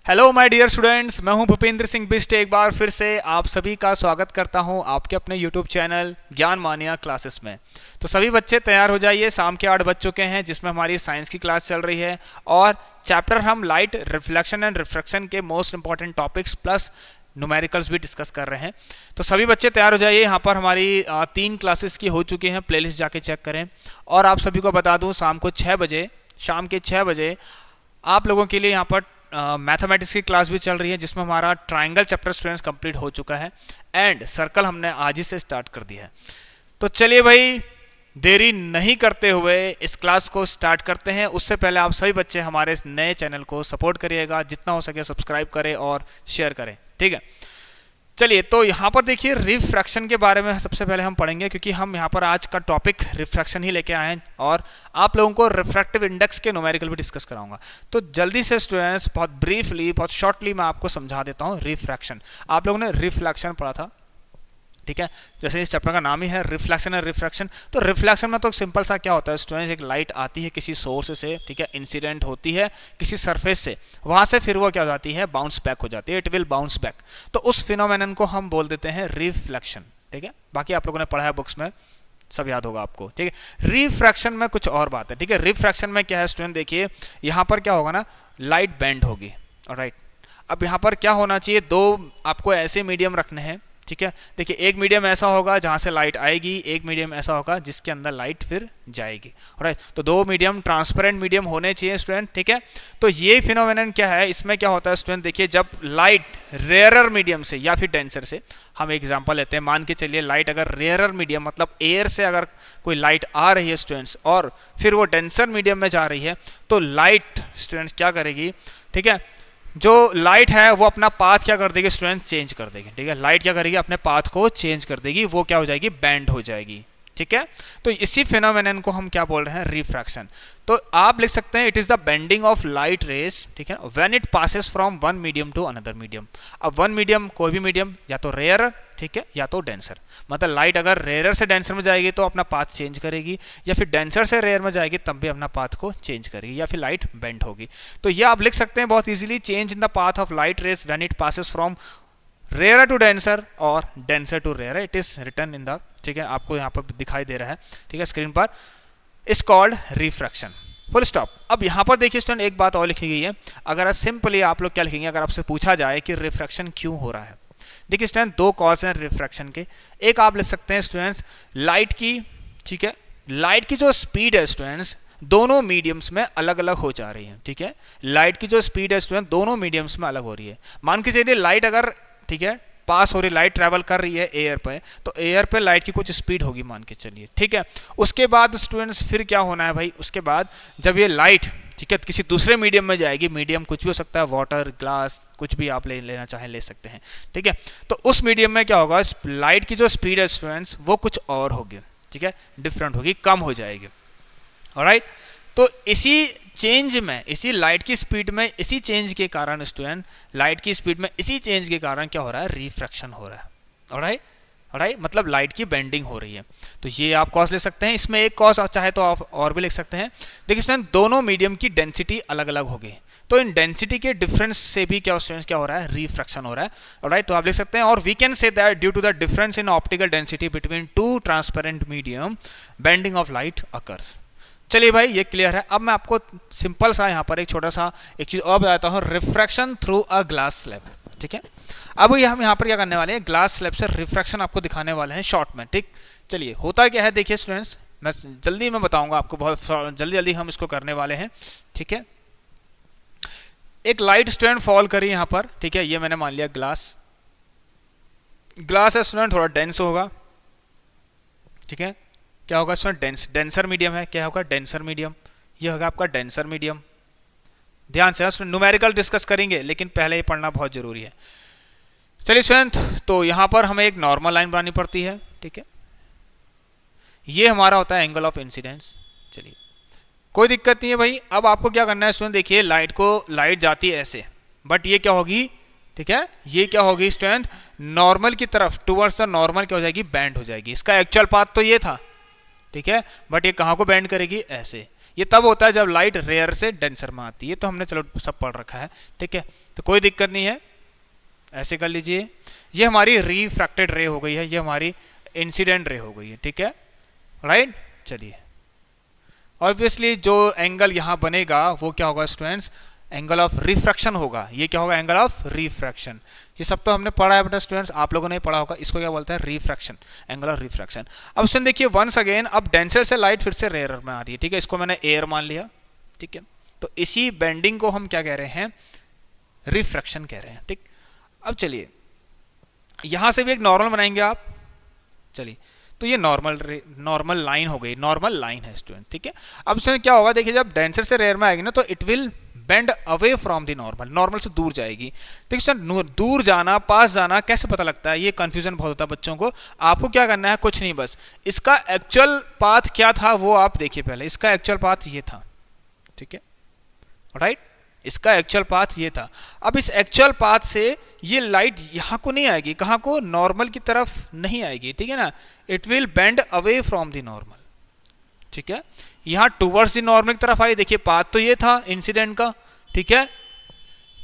Hello my dear students, मैं हूं भूपेंद्र सिंह बिस्ट। एक बार फिर से आप सभी का स्वागत करता हूं आपके अपने यूट्यूब चैनल ज्ञान मानिया क्लासेस में। तो सभी बच्चे तैयार हो जाइए, शाम के 8 बज चुके हैं जिसमें हमारी साइंस की क्लास चल रही है और चैप्टर हम लाइट रिफ्लेक्शन एंड रिफ्रैक्शन के most important topics plus numericals भी डिस्कस कर रहे हैं। तो सभी बच्चे तैयार हो जाइए। यहाँ पर हमारी 3 क्लासेस की हो चुकी हैं, प्लेलिस्ट जाके चेक करें। और आप सभी को बता दूँ शाम के 6 बजे आप लोगों के लिए यहाँ पर मैथमेटिक्स की क्लास भी चल रही है जिसमें हमारा ट्राइंगल चैप्टर स्टूडेंट्स कंप्लीट हो चुका है एंड सर्कल हमने आज ही से स्टार्ट कर दिया है। तो चलिए भाई, देरी नहीं करते हुए इस क्लास को स्टार्ट करते हैं। उससे पहले आप सभी बच्चे हमारे इस नए चैनल को सपोर्ट करिएगा, जितना हो सके सब्सक्राइब करें और शेयर करें, ठीक है। चलिए, तो यहाँ पर देखिए रिफ्रैक्शन के बारे में सबसे पहले हम पढ़ेंगे, क्योंकि हम यहाँ पर आज का टॉपिक रिफ्रैक्शन ही लेके आए हैं और आप लोगों को रिफ्रैक्टिव इंडेक्स के न्यूमेरिकल भी डिस्कस कराऊंगा। तो जल्दी से स्टूडेंट्स, बहुत ब्रीफली, बहुत शॉर्टली मैं आपको समझा देता हूँ रिफ्रैक्शन। आप लोगों ने रिफ्लेक्शन पढ़ा था, ठीक है। जैसे इस चैप्टर का नाम ही है रिफ्लेक्शन एंड रिफ्रैक्शन। तो रिफ्लेक्शन में तो सिंपल सा क्या होता है स्टूडेंट्स, एक लाइट आती है किसी सोर्स से, ठीक है, इंसिडेंट होती है किसी सरफेस से, वहां से फिर वो क्या हो जाती है, बाउंस बैक हो जाती है, इट विल बाउंस बैक। तो उस फिनोमेनन को हम बोल देते हैं रिफ्लेक्शन, ठीक है। बाकी आप लोगों ने पढ़ा है बुक्स में, सब याद होगा आपको, ठीक है। रिफ्रैक्शन में कुछ और बात है, ठीक है। रिफ्रैक्शन में क्या है स्टूडेंट, देखिए यहाँ पर क्या होगा ना, लाइट बेंड होगी, ऑलराइट। अब यहाँ पर क्या होना चाहिए, दो आपको ऐसे मीडियम रखने हैं, ठीक है। देखिए, एक मीडियम ऐसा होगा जहां से लाइट आएगी, एक मीडियम ऐसा होगा जिसके अंदर लाइट फिर जाएगी, राइट। तो दो मीडियम ट्रांसपेरेंट मीडियम होने चाहिए स्टूडेंट, ठीक है। तो ये फिनोमेनन क्या है, इसमें क्या होता है स्टूडेंट, देखिए जब लाइट रेयरर मीडियम से या फिर डेंसर से, हम एग्जांपल लेते हैं, मान के चलिए लाइट अगर रेयरर मीडियम मतलब एयर से अगर कोई लाइट आ रही है स्टूडेंट्स और फिर वो डेंसर मीडियम में जा रही है, तो लाइट स्टूडेंट्स क्या करेगी, ठीक है, जो लाइट है वो अपना पाथ क्या कर देगी स्टूडेंट, चेंज कर देगी, ठीक है। लाइट क्या करेगी, अपने पाथ को चेंज कर देगी, वो क्या हो जाएगी, बैंड हो जाएगी, ठीक है। तो इसी फिनोमेनन को हम क्या बोल रहे हैं, रिफ्रैक्शन। तो आप लिख सकते हैं it is the bending of light rays, ठीक है, when it passes from one medium to another medium. अब वन मीडियम, कोई भी मीडियम, या तो रेयर, ठीक है, या तो डेंसर। मतलब लाइट अगर रेयर से डेंसर में जाएगी तो अपना पाथ चेंज करेगी, या फिर डेंसर से रेयर में जाएगी तब भी अपना पाथ को चेंज करेगी, या फिर लाइट बेंड होगी। तो ये आप लिख सकते हैं बहुत easily, change in the path of light rays when it passes from rare to denser और denser to rare. It is written in the, ठीक है, आपको यहाँ पर दिखाई दे रहा है, ठीक है, स्क्रीन पर, is called refraction, full stop. अब यहाँ पर देखिए स्टूडेंट, एक बात और लिखी गई है। अगर सिंपली आप लोग क्या लिखेंगे, अगर आपसे पूछा जाए कि रिफ्रैक्शन क्यों हो रहा है, देखिए स्टूडेंट दो कॉज हैं रिफ्रैक्शन के। एक आप लिख सकते हैं स्टूडेंट्स लाइट की, ठीक है, लाइट की जो स्पीड है स्टूडेंट्स दोनों मीडियम्स में अलग अलग हो जा रही है, ठीक है। लाइट की जो स्पीड है स्टूडेंट दोनों मीडियम्स में अलग हो रही है। मान के चलिए लाइट अगर, ठीक है, पास हो रही, लाइट ट्रैवल कर रही है एयर पे, तो एयर पे लाइट की कुछ स्पीड होगी मान के चलिए, ठीक है। उसके बाद स्टूडेंट्स फिर क्या होना है भाई, उसके बाद जब ये लाइट, ठीक है, किसी दूसरे मीडियम में जाएगी, मीडियम कुछ भी हो सकता है, वाटर, ग्लास, कुछ भी आप लेना चाहें ले सकते हैं, ठीक है। तो उस मीडियम में क्या होगा, लाइट की जो स्पीड है स्टूडेंट्स वो कुछ और होगी, ठीक है, डिफरेंट होगी, कम हो जाएगी, ऑलराइट। तो इसी चेंज में, इसी लाइट की स्पीड में, इसी चेंज के कारण स्टूडेंट, लाइट की स्पीड में इसी चेंज के कारण क्या हो रहा है, रिफ्रैक्शन हो रहा है, ऑलराइट, ऑलराइट, मतलब लाइट की बेंडिंग हो रही है। तो ये आप कॉज ले सकते हैं। इसमें एक कॉज चाहे तो आप और भी लिख सकते हैं। देखिए स्टूडेंट दोनों मीडियम की डेंसिटी अलग अलग होगी, तो इन डेंसिटी के डिफरेंस से भी क्या स्टूडेंट्स क्या हो रहा है, रिफ्रैक्शन हो रहा है, ऑलराइट। तो आप लिख सकते हैं, और we can say that due to the difference in optical density between two transparent medium bending of light occurs. चलिए भाई, ये क्लियर है। अब मैं आपको सिंपल सा यहाँ पर एक छोटा सा एक चीज और बताता हूँ, refraction through a glass slab, ठीक है। अब ये हम यहाँ पर क्या करने वाले हैं, ग्लास स्लैब से रिफ्रैक्शन आपको दिखाने वाले हैं शॉर्ट में, ठीक। चलिए, होता क्या है देखिए स्टूडेंट्स, मैं जल्दी में बताऊंगा आपको, बहुत जल्दी हम इसको करने वाले हैं, ठीक है। एक लाइट स्टूडेंट फॉल करी यहाँ पर, ठीक है, ये मैंने मान लिया ग्लास, ग्लास है स्टूडेंट थोड़ा डेंस होगा, ठीक है। क्या होगा इसमें, डेंसर मीडियम है, क्या होगा, डेंसर मीडियम, ये होगा आपका डेंसर मीडियम। ध्यान से उसमें न्यूमेरिकल डिस्कस करेंगे, लेकिन पहले ये पढ़ना बहुत जरूरी है। चलिए स्टूडेंट, तो यहाँ पर हमें एक नॉर्मल लाइन बनानी पड़ती है, ठीक है। ये हमारा होता है एंगल ऑफ इंसिडेंस। चलिए, कोई दिक्कत नहीं है भाई। अब आपको क्या करना है स्टूडेंट, देखिए लाइट जाती है ऐसे, बट ये क्या होगी, ठीक है, ये क्या होगी स्टूडेंट, नॉर्मल की तरफ, टुवर्ड्स द नॉर्मल क्या हो जाएगी, बैंड हो जाएगी। इसका एक्चुअल पाथ तो ये था, ठीक है, बट ये कहाँ को बैंड करेगी, ऐसे। ये तब होता है जब लाइट रेयर से डेंसर में आती है। तो हमने चलो सब पढ़ रखा है, ठीक है, तो कोई दिक्कत नहीं है, ऐसे कर लीजिए। ये हमारी रिफ्रैक्टेड रे हो गई है, ये हमारी इंसिडेंट रे हो गई है, ठीक है, राइट। चलिए, ऑब्वियसली जो एंगल यहाँ बनेगा वो क्या होगा स्टूडेंट्स, एंगल ऑफ रिफ्रैक्शन होगा। ये क्या होगा, एंगल ऑफ रिफ्रैक्शन। ये सब तो हमने पढ़ा है बेटा स्टूडेंट्स, आप लोगों ने पढ़ा होगा। इसको क्या बोलते हैं, रिफ्रैक्शन, एंगल ऑफ रिफ्रैक्शन। अब स्टूडेंट देखिए वंस अगेन, अब डेंसर से लाइट फिर से रेयर में आ रही है, ठीक है, इसको मैंने एयर मान लिया, ठीक है। तो इसी बेंडिंग को हम क्या कह रहे हैं, रिफ्रैक्शन कह रहे हैं, ठीक। अब चलिए यहां से भी एक नॉर्मल बनाएंगे आप, चलिए, तो ये नॉर्मल लाइन हो गई, नॉर्मल लाइन है स्टूडेंट, ठीक है। अब इसमें क्या होगा, देखिए जब डेंसर से रेयर में आएगी ना तो it will bend away from the normal, normal से दूर जाएगी। देखिए सर दूर जाना, पास जाना कैसे पता लगता है, ये कंफ्यूजन बहुत होता है बच्चों को। आपको क्या करना है, कुछ नहीं, बस इसका एक्चुअल पाथ क्या था वो आप देखिए पहले। इसका एक्चुअल पाथ ये था, ठीक है, राइट, इसका एक्चुअल पाथ ये था। अब इस एक्चुअल पाथ से ये लाइट यहाँ को नहीं आएगी, कहाँ को, नॉर्मल की तरफ नहीं आएगी, ठीक है ना, it will bend away from the normal, ठीक है। यहाँ टुवर्ड्स द नॉर्मल की तरफ आई, देखिए पाथ तो ये था इंसिडेंट का, ठीक है,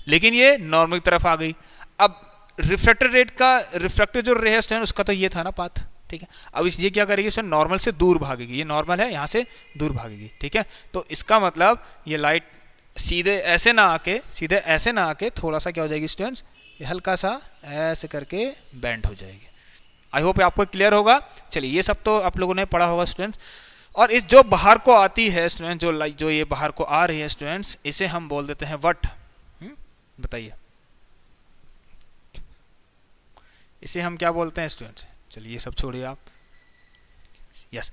लेकिन ये नॉर्मल की तरफ आ गई। अब रिफ्रैक्टेड रेट का, रिफ्रैक्टेड जो रे है उसका तो ये था ना पाथ, ठीक है। अब इस ये क्या करेगी, इसमें नॉर्मल से दूर भागेगी, ये नॉर्मल है, यहाँ से दूर भागेगी, ठीक है। तो इसका मतलब ये लाइट सीधे ऐसे ना आके, सीधे ऐसे ना आके थोड़ा सा क्या हो जाएगी स्टूडेंट्स, ये हल्का सा ऐसे करके बेंड हो जाएगी। आई होप आपको क्लियर होगा। चलिए ये सब तो आप लोगों ने पढ़ा होगा स्टूडेंट्स। और इस जो बाहर को आती है स्टूडेंट, जो ये बाहर को आ रही है स्टूडेंट्स, इसे हम बोल देते हैं वट। बताइए इसे हम क्या बोलते हैं स्टूडेंट्स, चलिए ये सब छोड़िए आप, यस।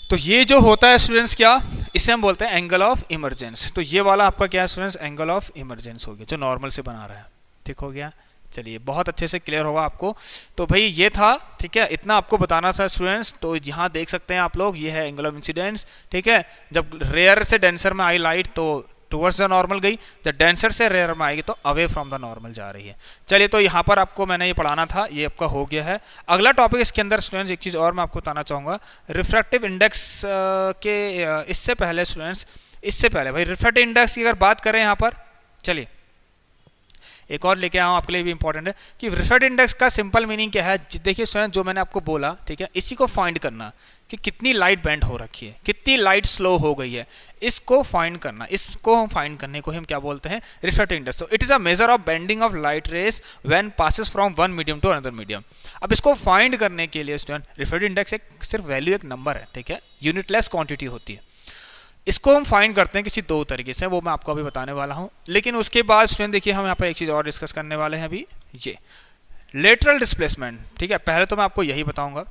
तो ये जो होता है स्टूडेंट्स क्या, इसे हम बोलते हैं एंगल ऑफ इमरजेंस। तो ये वाला आपका क्या है स्टूडेंट्स, एंगल ऑफ इमरजेंस हो गया, जो नॉर्मल से बना रहा है, ठीक हो गया। चलिए बहुत अच्छे से क्लियर होगा आपको। तो भाई ये था, ठीक है, इतना आपको बताना था स्टूडेंट्स। तो यहाँ देख सकते हैं आप लोग, ये है एंगल ऑफ इंसिडेंस, ठीक है। जब रेयर से डेंसर में आई लाइट तो टुवर्ड्स द नॉर्मल गई, जब डेंसर से रेयर में आएगी तो अवे फ्रॉम द नॉर्मल जा रही है। चलिए तो यहाँ पर आपको मैंने ये पढ़ाना था, ये आपका हो गया है। अगला टॉपिक इसके अंदर स्टूडेंट्स एक चीज़ और मैं आपको बताना चाहूँगा, रिफ्रैक्टिव इंडेक्स के इससे पहले स्टूडेंट्स, इससे पहले भाई रिफ्रैक्टिव इंडेक्स की अगर बात करें यहाँ पर, चलिए एक और लेके आऊँ आपके लिए भी इंपॉर्टेंट है कि रिफ्रैक्टिव इंडेक्स का सिंपल मीनिंग क्या है। देखिए स्टूडेंट जो मैंने आपको बोला, ठीक है, इसी को फाइंड करना कि कितनी लाइट बेंड हो रखी है, कितनी लाइट स्लो हो गई है, इसको फाइंड करना। इसको हम फाइंड करने को हम क्या बोलते हैं, रिफ्रैक्टिव इंडेक्स। तो it is a measure of bending of light rays when passes from one medium to another medium. अब इसको फाइंड करने के लिए स्टूडेंट, रिफ्रैक्टिव इंडेक्स एक सिर्फ वैल्यू, एक नंबर है, ठीक है, यूनिटलेस क्वांटिटी होती है। इसको हम फाइंड करते हैं किसी दो तरीके से, वो मैं आपको अभी बताने वाला हूँ। लेकिन उसके बाद स्टूडेंट देखिए हम यहाँ पर एक चीज़ और डिस्कस करने वाले हैं अभी, ये लेटरल डिस्प्लेसमेंट, ठीक है। पहले तो मैं आपको यही बताऊंगा,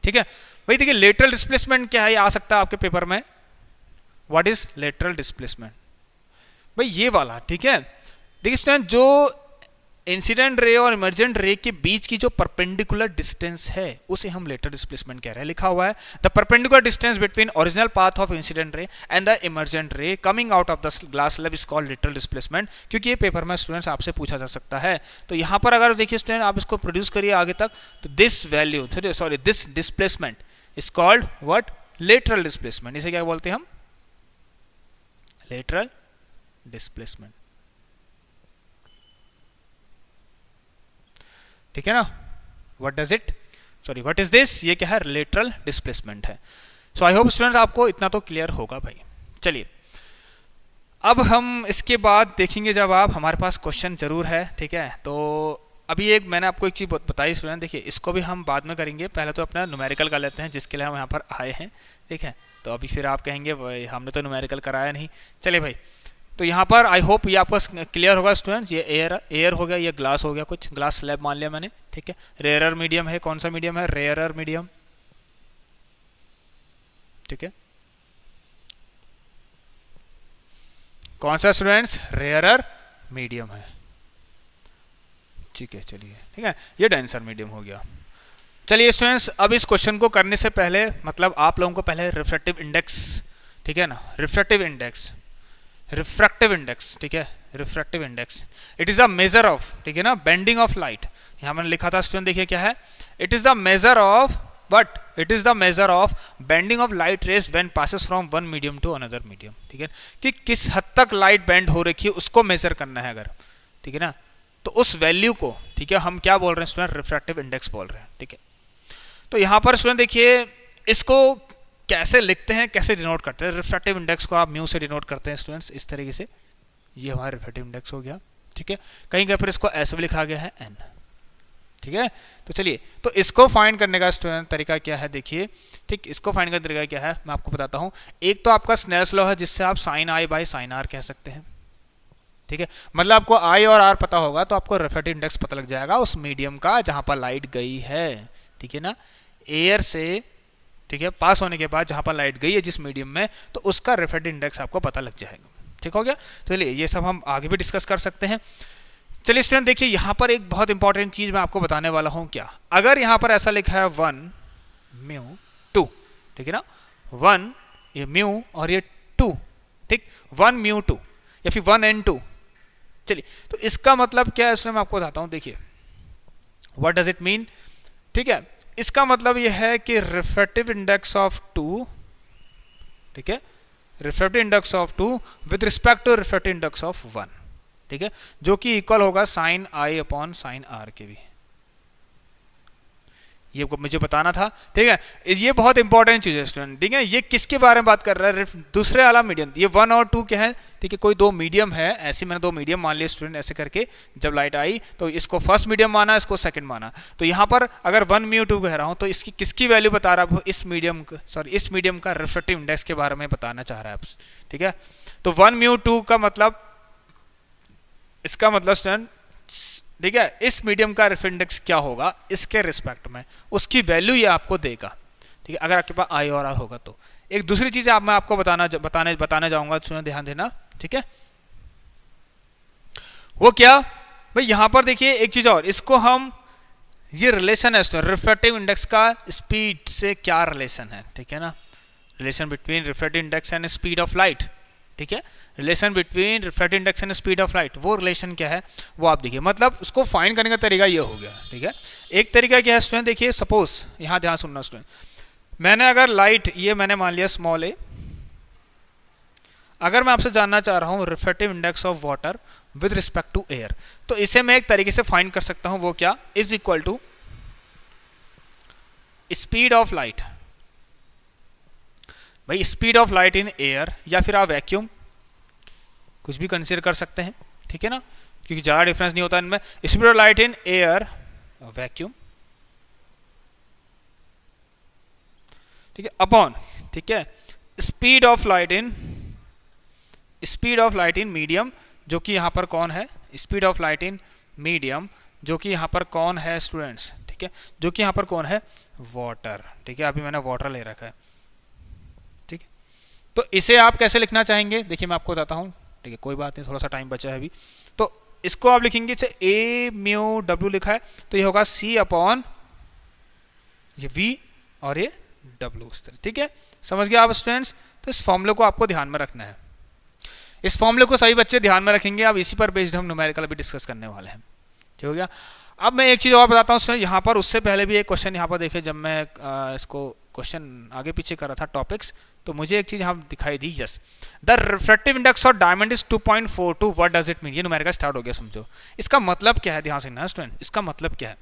ठीक है भाई। देखिए लेटरल डिस्प्लेसमेंट क्या है, ये आ सकता है आपके पेपर में, व्हाट इज लेटरल डिस्प्लेसमेंट, भाई ये वाला, ठीक है। देखिए स्टूडेंट जो इंसिडेंट रे और इमर्जेंट रे के बीच की जो परपेंडिकुलर डिस्टेंस है उसे हम लेटरल डिस्प्लेसमेंट कह रहे हैं। लिखा हुआ है the perpendicular distance between original path of incident ray and the emergent ray coming out of the glass slab is called lateral displacement, क्योंकि ये पेपर में स्टूडेंट्स आपसे पूछा जा सकता है। तो यहाँ पर अगर देखिए स्टूडेंट आप इसको प्रोड्यूस करिए आगे तक, तो this value, sorry this displacement is called what, lateral displacement. इसे क्या बोलते हैं हम, लेटरल डिस्प्लेसमेंट, ठीक है ना। What does it, sorry what is this, ये क्या है, लेटरल डिस्प्लेसमेंट है। सो आई होप स्टूडेंट्स आपको इतना तो क्लियर होगा भाई। चलिए अब हम इसके बाद देखेंगे, जब आप हमारे पास क्वेश्चन जरूर है, ठीक है। तो अभी एक मैंने आपको एक चीज़ बताई स्टूडेंट, देखिए इसको भी हम बाद में करेंगे, पहले तो अपना न्यूमेरिकल कर लेते हैं जिसके लिए हम यहाँ पर आए हैं, ठीक है। तो अभी फिर आप कहेंगे भाई हमने तो न्यूमेरिकल कराया नहीं। चलिए भाई, तो यहाँ पर आई होप ये आपको क्लियर होगा स्टूडेंट्स। ये एयर हो गया, ये ग्लास हो गया, कुछ ग्लास स्लैब मान लिया मैंने, ठीक है। रेयरर मीडियम है, कौन सा मीडियम है, रेयरर मीडियम, ठीक है। कौन सा स्टूडेंट्स, रेयरर मीडियम है, ठीक है। चलिए ठीक है, ये डेंसर मीडियम हो गया। चलिए स्टूडेंट्स अब इस क्वेश्चन को करने से पहले, मतलब आप लोगों को पहले रिफ्रैक्टिव इंडेक्स, ठीक है ना, रिफ्रैक्टिव इंडेक्स, ठीक है, refractive index it is a measure of, ठीक है ना, बेंडिंग ऑफ लाइट। यहां मैंने लिखा था स्टूडेंट, देखिए क्या है, it is the measure of but it is the measure of bending of light rays when passes from one medium to another medium, ठीक है, कि किस हद तक लाइट बेंड हो रखी है उसको मेजर करना है अगर, ठीक है ना, तो उस वैल्यू को, ठीक है, हम क्या बोल रहे हैं स्टूडेंट, रिफ्रैक्टिव इंडेक्स बोल रहे हैं, ठीक है। तो यहाँ पर स्टूडेंट देखिए इसको कैसे लिखते हैं, कैसे डिनोट करते हैं। रिफ्रैक्टिव इंडेक्स को आप म्यू से डिनोट करते हैं स्टूडेंट्स इस तरीके से, ये हमारा रिफ्रैक्टिव इंडेक्स हो गया, ठीक है। कहीं कहीं पर इसको ऐसे भी लिखा गया है एन, ठीक है। तो चलिए, तो इसको फाइंड करने का स्टूडेंट तरीका क्या है, देखिए, ठीक, इसको फाइंड करने का तरीका क्या है मैं आपको बताता हूँ। एक तो आपका स्नेल्स लॉ है जिससे आप sine I by sine R कह सकते हैं, ठीक है, मतलब आपको आई और आर पता होगा तो आपको रिफ्रैक्टिव इंडेक्स पता लग जाएगा उस मीडियम का जहां पर लाइट गई है, ठीक है ना, एयर से, ठीक है, पास होने के बाद जहां पर लाइट गई है जिस मीडियम में, तो उसका रिफ्रैक्टिव इंडेक्स आपको पता लग जाएगा, ठीक हो गया। चलिए ये सब हम आगे भी डिस्कस कर सकते हैं। चलिए स्टूडेंट देखिए यहाँ पर एक बहुत इंपॉर्टेंट चीज मैं आपको बताने वाला हूँ, क्या, अगर यहाँ पर ऐसा लिखा है 1 म्यू 2, ठीक है ना, 1 ये म्यू और ये 2, ठीक, 1 म्यू 2 या फिर 1 n 2, चलिए, तो इसका मतलब क्या है इसमें मैं आपको बताता हूँ। देखिए व्हाट डज इट मीन, ठीक है, इसका मतलब यह है कि रिफ्रैक्टिव इंडेक्स ऑफ 2, ठीक है, refractive index of 2 with respect to refractive index of 1, ठीक है, जो कि इक्वल होगा sine I upon sine R के भी, ये मुझे बताना था, ठीक है। ये बहुत इंपॉर्टेंट चीज है स्टूडेंट, ठीक है। ये किसके बारे में बात कर रहा है, दूसरे वाला मीडियम, ये 1 और 2 क्या है, ठीक है, कोई दो मीडियम है, ऐसे मैंने दो मीडियम मान लिए स्टूडेंट, ऐसे करके जब लाइट आई तो इसको फर्स्ट मीडियम माना, इसको सेकंड माना, तो यहाँ पर अगर 1 म्यू 2 कह रहा हूँ तो इसकी किसकी वैल्यू बता रहा है, इस मीडियम, सॉरी इस मीडियम का रिफ्रैक्टिव इंडेक्स के बारे में बताना चाह रहा है, ठीक है। तो 1 म्यू 2 का मतलब, इसका मतलब स्टूडेंट, ठीक है, इस मीडियम का रिफ्रैक्टिव इंडेक्स क्या होगा इसके रिस्पेक्ट में, उसकी वैल्यू ये आपको देगा, ठीक है, अगर आपके पास आई और आर होगा तो। एक दूसरी चीज मैं आपको बताने जाऊंगा, सुनो ध्यान देना, ठीक है, वो क्या भाई, यहां पर देखिए एक चीज और, इसको हम, ये रिलेशन है रिफ्रैक्टिव इंडेक्स का स्पीड से क्या रिलेशन है, ठीक है ना, relation between refractive index and speed of light, ठीक है, relation between refractive index and speed of light, वो रिलेशन क्या है वो आप देखिए, मतलब उसको फाइंड करने का तरीका ये हो गया, ठीक है। एक तरीका क्या है स्टूडेंट, देखिए सपोज यहां ध्यान सुनना स्टूडेंट, मैंने अगर लाइट, ये मैंने मान लिया स्मॉल ए, अगर मैं आपसे जानना चाह रहा हूं refractive index of water with respect to air, तो इसे मैं एक तरीके से फाइंड कर सकता हूं, वो क्या, is equal to speed of light, भाई speed of light in air, या फिर आप वैक्यूम, कुछ भी कंसीडर कर सकते हैं, ठीक है ना, क्योंकि ज़्यादा डिफरेंस नहीं होता इनमें, speed of light in air vacuum, ठीक है, अपॉन, ठीक है, speed of light in medium, जो कि यहां पर कौन है, speed of light in medium, जो कि यहां पर कौन है स्टूडेंट्स, ठीक है, जो कि यहां पर कौन है, वाटर, ठीक है, अभी मैंने वाटर ले रखा है, ठीक है। तो इसे आप कैसे लिखना चाहेंगे, देखिए मैं आपको बताता हूं, ठीक है, कोई बात नहीं, थोड़ा सा टाइम बचा है अभी, तो इसको आप लिखेंगे, इसे ए म्यू डब्ल्यू लिखा है तो ये होगा सी अपॉन ये वी और ये डब्ल्यू, ठीक है, समझ गए आप स्टूडेंट्स। तो इस फॉर्मूले को आपको ध्यान में रखना है, इस फॉर्मूले को सभी बच्चे ध्यान में रखेंगे, अब इसी पर बेस्ड हम न्यूमेरिकल भी डिस्कस करने वाले हैं, ठीक हो गया। अब मैं एक चीज और बताता हूँ स्टूडेंट, यहाँ पर उससे पहले भी एक क्वेश्चन यहाँ पर देखे, जब मैं इसको क्वेश्चन आगे पीछे कर रहा था टॉपिक्स, तो मुझे एक चीज यहाँ दिखाई दी, yes, the refractive index of diamond is 2.42, what does it mean, ये न्यूमेरिकल स्टार्ट हो गया, समझो इसका मतलब क्या है, ध्यान से ना स्टूडेंट, इसका मतलब क्या है,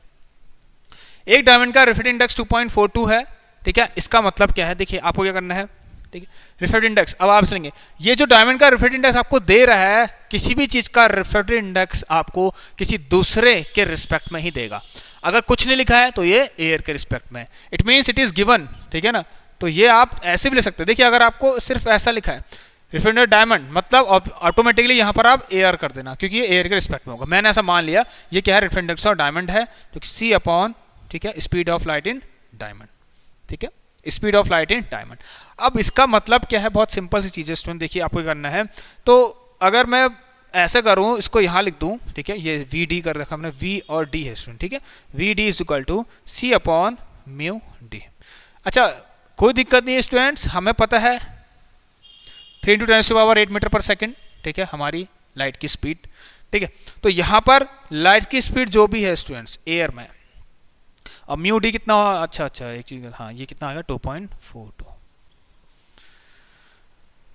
एक डायमंड का रिफ्रैक्टिव इंडेक्स 2.42 है, ठीक है, इसका मतलब क्या है, देखिए आपको क्या करना है, ठीक है, रिफ्रैक्टिव इंडेक्स, अब आप समझेंगे, ये जो डायमंड का रिफ्रैक्टिव इंडेक्स आपको दे रहा है, किसी भी चीज का रिफ्रैक्टिव इंडेक्स आपको किसी दूसरे के रिस्पेक्ट में ही देगा, अगर कुछ नहीं लिखा है तो ये एयर के रिस्पेक्ट में, it means it is given, ठीक है ना, तो ये आप ऐसे भी ले सकते हैं, देखिए अगर आपको सिर्फ ऐसा लिखा है रिफ्रैक्टिव डायमंड, मतलब ऑटोमेटिकली यहाँ पर आप एयर कर देना, क्योंकि ये एयर के रिस्पेक्ट में होगा, मैंने ऐसा मान लिया, ये क्या है, रिफ्रैक्टिव इंडेक्स ऑफ डायमंड है, तो सी अपॉन, ठीक है, speed of light in diamond, ठीक है, speed of light in diamond. अब इसका मतलब क्या है, बहुत सिंपल सी चीज है स्टूडेंट, देखिए आपको करना है, तो अगर मैं ऐसे करूं, इसको यहां लिख दूं, ठीक है, ये वी डी कर रखा हमने, वी और डी है स्टूडेंट, ठीक है, V D is equal to C upon mu D. अच्छा कोई दिक्कत नहीं है स्टूडेंट्स, हमें पता है 3 × 10⁸ मीटर पर सेकेंड, ठीक है, हमारी लाइट की स्पीड, ठीक है, तो यहां पर लाइट की स्पीड जो भी है स्टूडेंट्स एयर में, अब म्यू डी कितना, अच्छा अच्छा एक चीज, हाँ ये कितना आ गया 2.42।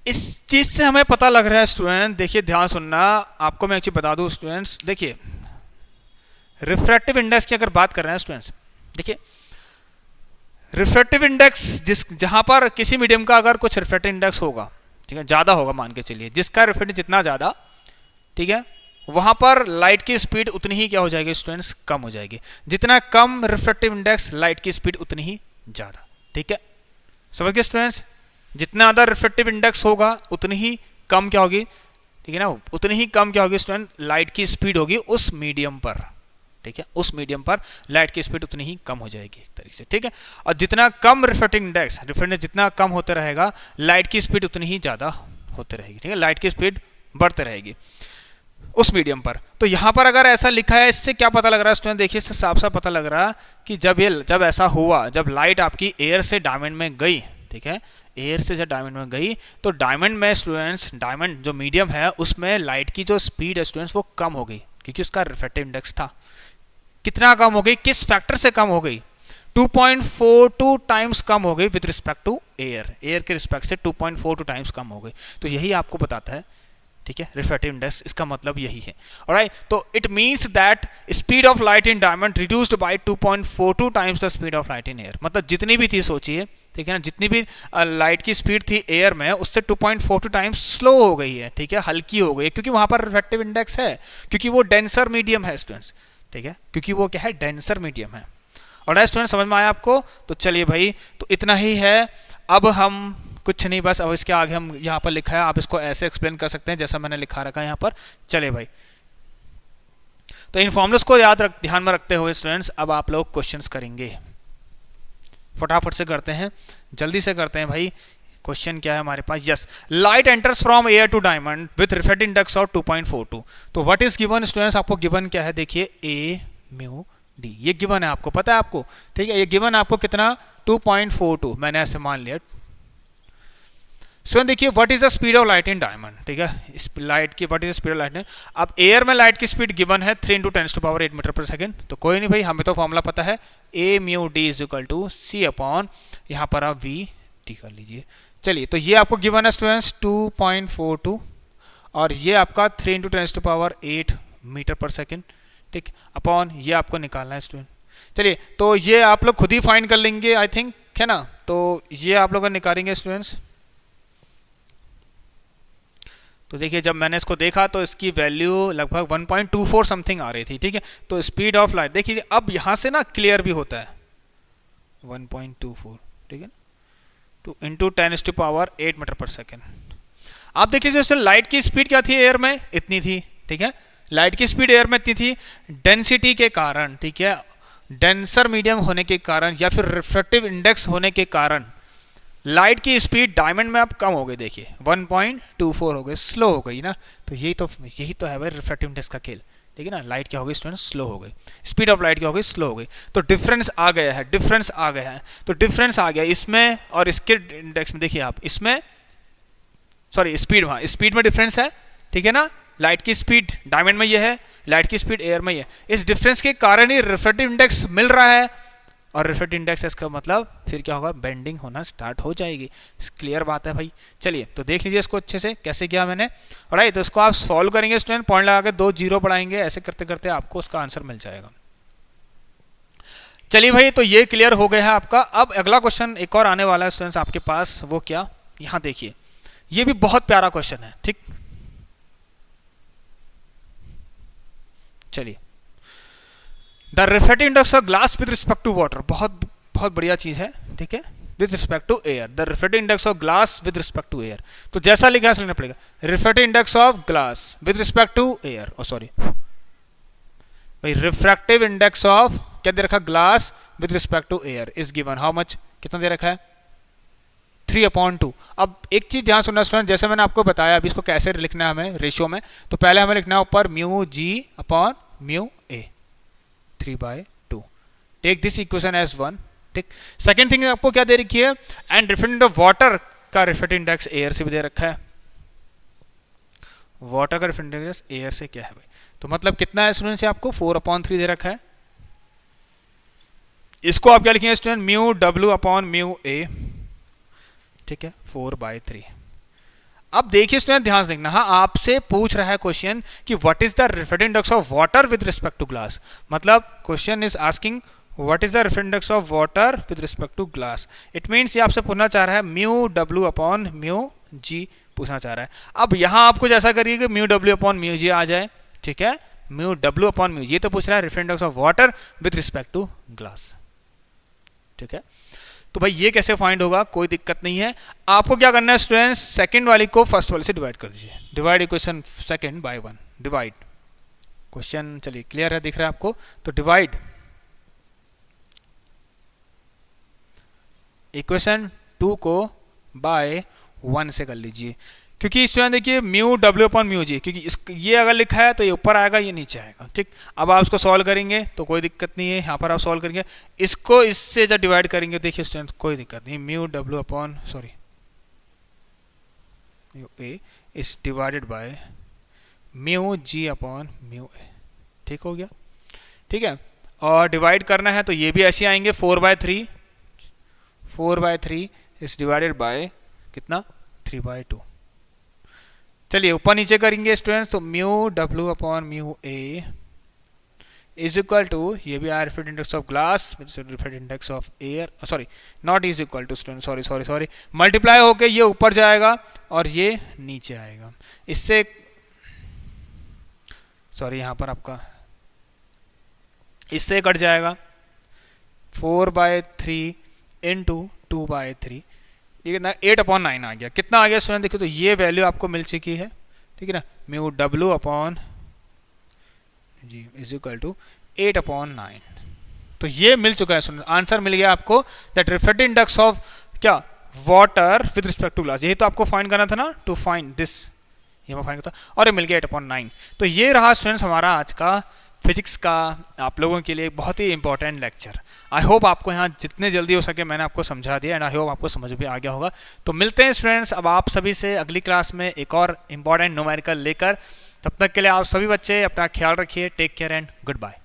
इस चीज से हमें पता लग रहा है स्टूडेंट, देखिए ध्यान सुनना, आपको मैं एक चीज बता दूं स्टूडेंट्स, देखिए रिफ्रैक्टिव इंडेक्स की अगर बात कर रहे हैं स्टूडेंट्स, देखिए रिफ्रैक्टिव इंडेक्स जिस जहां पर किसी मीडियम का अगर कुछ रिफ्रैक्टिव इंडेक्स होगा, ठीक है, ज्यादा होगा मान के चलिए, जिसका रिफ्रैक्टिव जितना ज्यादा, ठीक है, वहां पर लाइट की स्पीड उतनी ही क्या हो जाएगी स्टूडेंट्स, कम हो जाएगी। जितना कम रिफ्रैक्टिव इंडेक्स, लाइट की स्पीड उतनी ही ज्यादा, ठीक है, समझ गए स्टूडेंट्स। जितना ज्यादा रिफ्रैक्टिव इंडेक्स होगा उतनी ही कम क्या होगी, ठीक है ना, उतनी ही कम क्या होगी स्टूडेंट, लाइट की स्पीड होगी उस मीडियम पर, ठीक है, उस मीडियम पर लाइट की स्पीड उतनी ही कम हो जाएगी एक तरीके से, ठीक है। और जितना कम रिफ्रैक्टिव इंडेक्स, रिफ्रैक्टिव जितना कम होते रहेगा, लाइट की स्पीड उतनी ही ज्यादा होते रहेगी, ठीक है, लाइट की स्पीड बढ़ते रहेगी उस मीडियम पर। तो यहां पर अगर ऐसा लिखा है, इससे क्या पता लग रहा है स्टूडेंट, देखिए इससे साफ साफ पता लग रहा है कि जब ऐसा हुआ, जब लाइट आपकी एयर से डायमंड में गई, ठीक है, एयर से जब डायमंड में गई, तो डायमंड में स्टूडेंट्स, डायमंड जो मीडियम है उसमें लाइट की जो स्पीड है स्टूडेंट्स वो कम हो गई, क्योंकि उसका रिफ्रैक्टिव इंडेक्स था। कितना कम हो गई, किस फैक्टर से कम हो गई, 2.42 टाइम्स कम हो गई with respect to air, air के रिस्पेक्ट से 2.42 टाइम्स कम हो गई। तो यही आपको बताता है, ठीक है, रिफ्रैक्टिव इंडेक्स, इसका मतलब यही है। ऑलराइट, तो it means that speed of light in diamond reduced by 2.42 times the speed of light in air, मतलब जितनी भी थी सोचिए, ठीक है ना, जितनी भी लाइट की स्पीड थी एयर में, उससे 2.42 टाइम्स स्लो हो गई है, ठीक है, हल्की हो गई है, क्योंकि वहां पर रिफ्रैक्टिव इंडेक्स है, क्योंकि वो डेंसर मीडियम है स्टूडेंट्स, ठीक है, क्योंकि वो क्या है, डेंसर मीडियम है। ऑलराइट स्टूडेंट, समझ में आया आपको। तो चलिए भाई, तो इतना ही है, अब हम कुछ नहीं, बस अब इसके आगे हम यहाँ पर लिखा है, आप इसको ऐसे एक्सप्लेन कर सकते हैं जैसा मैंने लिखा रखा है यहाँ पर। चलिए भाई, तो इन फॉर्मूलास को ध्यान में रखते हुए स्टूडेंट्स अब आप लोग क्वेश्चंस करेंगे, फटाफट से करते हैं, जल्दी से करते हैं भाई। क्वेश्चन क्या है हमारे पास, yes, light enters from air to diamond with refractive index of 2.42। तो व्हाट इज गिवन स्टूडेंट्स, आपको गिवन क्या है, देखिए ए म्यू डी, ये गिवन है, आपको पता है आपको, ठीक है, ये गिवन आपको कितना 2.42 मैंने ऐसे मान लिया। स्टूडेंट देखिए, what is the speed of light in diamond, ठीक है, इस लाइट की what is the speed of light, अब एयर में लाइट की स्पीड गिवन है 3 × 10⁸ मीटर पर सेकंड। तो कोई नहीं भाई, हमें तो फॉर्मूला पता है, A mu D is equal to C upon, यहाँ पर आप वी टी कर लीजिए। चलिए, तो ये आपको गिवन है स्टूडेंट्स 2.42 और ये आपका 3 × 10⁸ मीटर पर सेकंड, ठीक, अपॉन ये आपको निकालना है स्टूडेंट। चलिए, तो ये आप लोग खुद ही फाइंड कर लेंगे आई थिंक, है ना, तो ये आप लोग निकालेंगे स्टूडेंट्स। तो देखिए, जब मैंने इसको देखा तो इसकी वैल्यू लगभग 1.24 समथिंग आ रही थी, ठीक है। तो स्पीड ऑफ लाइट देखिए, अब यहां से ना क्लियर भी होता है 1.24, ठीक है, तो इंटू 10⁸ मीटर पर सेकेंड। आप देख लीजिए, लाइट की स्पीड क्या थी एयर में, इतनी थी, ठीक है, लाइट की स्पीड एयर में इतनी थी, डेंसिटी के कारण, ठीक है, डेंसर मीडियम होने के कारण या फिर रिफ्रैक्टिव इंडेक्स होने के कारण लाइट की स्पीड डायमंड में अब कम हो गई, देखिए 1.24 हो गई, स्लो हो गई ना। तो यही तो है भाई रिफ्रैक्टिव इंडेक्स का खेल, ठीक है ना। लाइट क्या हो गई स्टूडेंट, स्लो हो गई, स्पीड ऑफ लाइट क्या हो गई, स्लो हो गई। तो डिफरेंस आ गया है, डिफरेंस आ गया है, तो डिफरेंस आ गया इसमें और इसके इंडेक्स में, देखिए आप इसमें, सॉरी स्पीड, वहाँ स्पीड में डिफरेंस है, ठीक है ना, लाइट की स्पीड डायमंड में ये है, लाइट की स्पीड एयर में ये, इस डिफरेंस के कारण ही रिफ्रैक्टिव इंडेक्स मिल रहा है, और रिफ्रैक्टिव इंडेक्स इसका मतलब फिर क्या होगा, बेंडिंग होना स्टार्ट हो जाएगी। क्लियर बात है भाई। चलिए, तो देख लीजिए इसको अच्छे से कैसे किया मैंने, ऑलराइट, तो इसको आप सॉल्व करेंगे स्टूडेंट, पॉइंट लगा के 2 0 बढ़ाएंगे, ऐसे करते करते आपको उसका आंसर मिल जाएगा। चलिए भाई, तो ये क्लियर हो गया है आपका। अब अगला क्वेश्चन एक और आने वाला है स्टूडेंट्स आपके पास, वो क्या, यहां देखिए, ये भी बहुत प्यारा क्वेश्चन है, ठीक। चलिए, the refractive index of glass with respect to water, बहुत बहुत बढ़िया चीज है, ठीक है, with respect to air, the refractive index of glass with respect to air. तो जैसा लिखा है लिखना पड़ेगा, refractive index of glass with respect to air, sorry भाई, रिफ्रैक्टिव इंडेक्स ऑफ क्या दे रखा, glass with respect to air is given how much, कितना दे रखा है 3/2। अब एक चीज ध्यान सुनना स्टूडेंट, जैसे मैंने आपको बताया अभी इसको कैसे लिखना है हमें रेशियो में, तो पहले हमें लिखना है ऊपर mu G upon mu A 3/2, take this equation as 1, ठीक। सेकेंड थिंग आपको क्या दे रखी है, एंड रिफ्रैक्टिव ऑफ वाटर का रिफ्रैक्टिव इंडेक्स एयर से भी दे रखा है, वाटर का रिफ्रैक्टिव इंडेक्स एयर से क्या है भाई, तो मतलब कितना है स्टूडेंट से आपको 4/3 दे रखा है, इसको आप क्या लिखेंगे student, mu W upon mu A, ठीक है, 4/3। अब देखिए स्टूडेंट ध्यान से देखना, हाँ आपसे पूछ रहा है क्वेश्चन कि what is the refractive index of water with respect to glass, मतलब question is asking what is the refractive index of water with respect to glass. It means ये आपसे पूछना चाह रहा है mu W upon mu G पूछना चाह रहा है। अब यहाँ आपको जैसा करिए कि mu W upon mu G आ जाए, ठीक है, mu W upon mu G तो पूछ रहा है refractive index of water with respect to glass, ठीक है। तो भाई ये कैसे फाइंड होगा, कोई दिक्कत नहीं है। आपको क्या करना है स्टूडेंट्स, सेकंड वाली को फर्स्ट वाले से डिवाइड कर दीजिए, divide equation second by 1, divide question, चलिए क्लियर है, दिख रहा है आपको, तो डिवाइड इक्वेशन 2 को बाय 1 से कर लीजिए, क्योंकि स्टूडेंट देखिए म्यू डब्ल्यू अपॉन म्यू जी, क्योंकि ये अगर लिखा है तो ये ऊपर आएगा ये नीचे आएगा, ठीक। अब आप इसको सॉल्व करेंगे तो कोई दिक्कत नहीं है, यहाँ पर आप सॉल्व करेंगे, इसको इससे जब डिवाइड करेंगे देखिए स्टूडेंट कोई दिक्कत नहीं, mu W upon sorry mu A is divided by mu G upon mu A, ठीक हो गया, ठीक है। और डिवाइड करना है तो ये भी ऐसे आएंगे 4/3, 4/3 इज डिवाइडेड बाय कितना 3/2। चलिए ऊपर नीचे करेंगे स्टूडेंट्स, तो mu W upon mu A is equal to, ये भी आया refractive index of glass, refractive index of air, sorry not is equal to student, sorry sorry sorry, multiply होके ये ऊपर जाएगा और ये नीचे आएगा, इससे सॉरी यहाँ पर आपका इससे कट जाएगा 4/3 इंटू 2/3, ठीक है ना, 8/9 आ गया, कितना आ गया स्टूडेंट देखिए, तो ये वैल्यू आपको मिल चुकी है, ठीक है ना, mu W upon G is equal to 8/9, तो ये मिल चुका है स्टूडेंट, आंसर मिल गया आपको, दैट रिफ्रेक्टिव इंडेक्स ऑफ क्या water with respect to glass, यही तो आपको फाइंड करना था ना, टू फाइंड दिस, ये मैं फाइंड करता, और ये मिल गया 8/9। तो ये रहा स्टूडेंट्स हमारा आज का फिजिक्स का आप लोगों के लिए बहुत ही इंपॉर्टेंट लेक्चर। आई होप आपको यहाँ जितने जल्दी हो सके मैंने आपको समझा दिया, एंड आई होप आपको समझ भी आ गया होगा। तो मिलते हैं स्टूडेंट्स अब आप सभी से अगली क्लास में एक और इम्पॉर्टेंट न्यूमेरिकल लेकर, तब तक के लिए आप सभी बच्चे अपना ख्याल रखिए, take care and good bye.